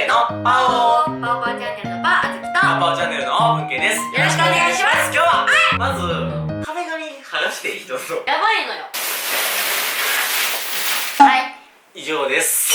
のパオパオパオチャンネルのパーあずきとパオチャンネルのオープンケです。よろしくお願いします。今日はまず壁紙剥がして一つやばいのよ。はい以上です。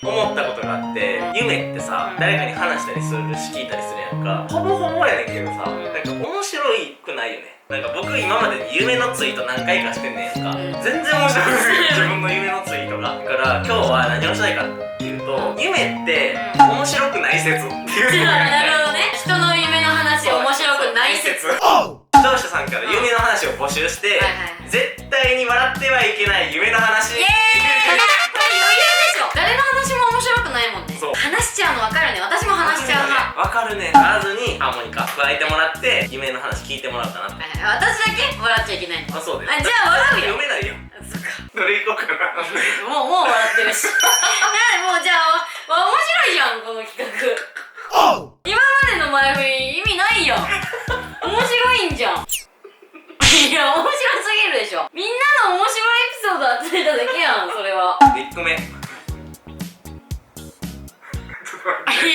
お思ったことがあって、夢ってさ、誰かに話したりするし聞いたりするやんか。ほぼほぼやねんけどさ、なんか面白くないよね。なんか僕今までに夢のツイート何回かしてんねんやんか、全然面白くない自分の夢のツイートが。だから今日は何をしたいかっていうと、夢って面白くない説っていうなるほどね。人の夢の話面白くない説。視聴者さんから夢の話を募集して、絶対に笑ってはいけない夢の話。イエーイこれ余裕でしょ。誰の話も面白くないもんね。そう話しちゃうの分かるね。私も話しちゃう派。わかるね。わずにハーモニカ加えてもらって夢の話聞いてもらおうかなって。私だけ笑っちゃいけないの。あ、そうです。じゃあ笑うよ。読めないよ。そっか。どれ行こうかな。もう笑ってるし。もうじゃあ面白いじゃんこの企画。今までの前振り意味ないやん。面白いんじゃん。いや面白すぎるでしょ。みんなの面白いエピソード集めただけやんそれは。1個目。い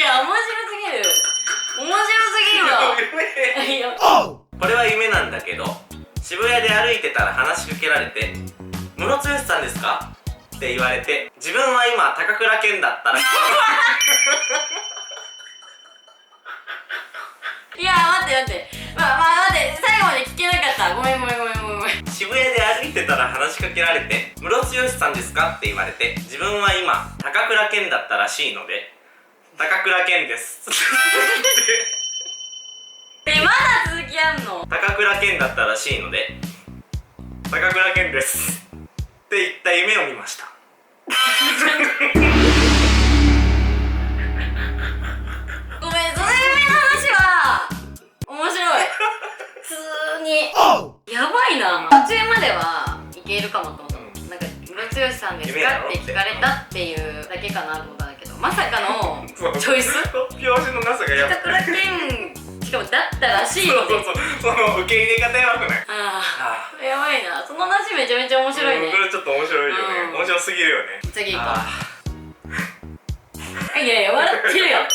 や面白すぎる。面白すぎるわ。いやこれは夢なんだけど、渋谷で歩いてたら話しかけられて「ムロツヨシさんですか?」って言われて、自分は今高倉健だったらいや待って待って最後まで聞けなかった。ごめん渋谷で歩いてたら話しかけられて「ムロツヨシさんですか?」って言われて、自分は今高倉健だったらしいので「高倉健です」まだ続きあんの。高倉健だったらしいので「高倉健です」って言った夢を見ました。ごめん、その夢の話は面白い。普通にやばいな。途中まではいけるかもと思った。なんか「ムロツヨシさんですか?」って聞かれたっていうだけかなと思ったんだけど、まさかのチョイス。突拍子のなさがやばい。高倉健しかもだったらしいので、その受け入れ方やばくない？やばいな。その話めちゃめちゃ面白いね。これちょっと面白いよね。面白すぎるよね。次行こう。いや笑ってるよ。笑っ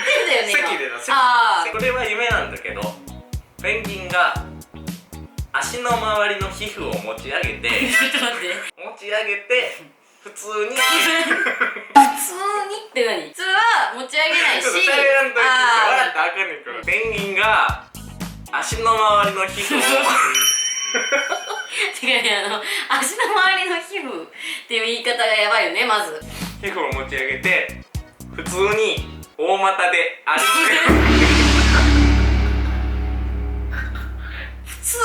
てんだよね今。席でのこれは夢なんだけど、ペンギンが足の周りの皮膚を持ち上げてちょっと待って。持ち上げて普通に普通にって何？普通は持ち上げないし、ちょっとしゃべらんといて笑ったらあかんねんから。ペンギンが足の周りの皮膚を違うね、足の周りの皮膚っていう言い方がやばいよね。まず皮膚を持ち上げて普通に大股で歩いて普通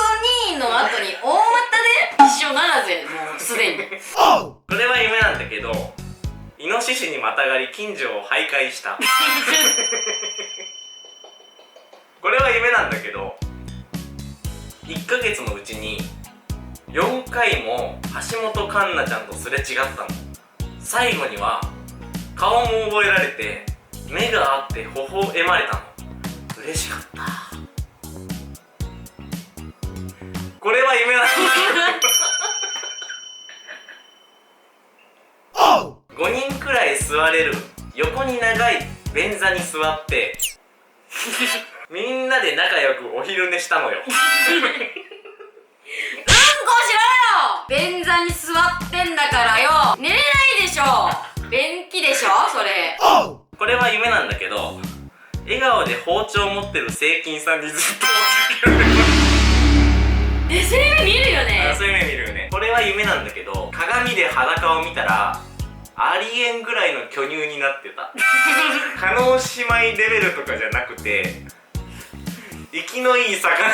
にの後に大股で一緒ならずやね。もうすでにこれは夢なんだけど、イノシシにまたがり近所を徘徊したこれは夢なんだけど、1ヶ月のうちに4回も橋本環奈ちゃんとすれ違ったの。最後には顔も覚えられて目があって微笑まれたの。嬉しかった。これは夢なんだ5人くらい座れる横に長い便座に座ってみんなで仲良くお昼寝したのよ。うんこしろよ。便座に座ってんだからよ。寝れないでしょ。便器でしょそれ。これは夢なんだけど、笑顔で包丁を持ってる正金さんにずっと追いかけられる。そういう夢見るよね。そういう夢見るよね。これは夢なんだけど、鏡で裸を見たらありえんぐらいの巨乳になってた。叶姉妹レベルとかじゃなくて、生きのいい魚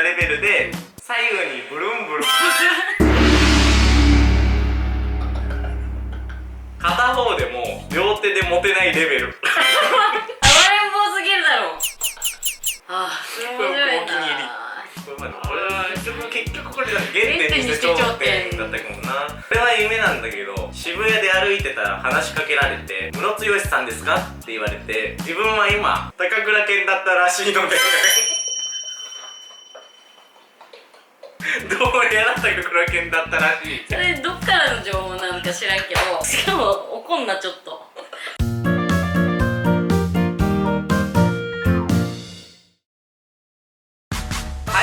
レベルで左右にブルンブルン片方でも両手で持てないレベル。暴れん坊すぎるだろ。それ面白いな。結局これ原点にして頂点だったかもな。これは夢なんだけど、渋谷で歩いてたら話しかけられて「ムロツヨシさんですか?」って言われて、自分は今高倉健だったらしいのでどうやら高倉健だったらしい。それどっからの情報なのか知らんけど、しかもお怒んなちょっと。は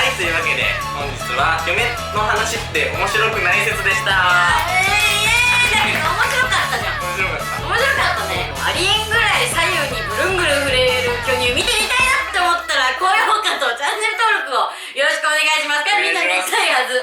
い、というわけで本日は夢の話って面白くない説でした。面白かったじゃん。面白かった。面白かったね。ありえんぐらい左右にブルングルン触れる巨乳見てみたいなって思ったら高評価とチャンネル登録をよろしくお願いします。みんな見たいはず。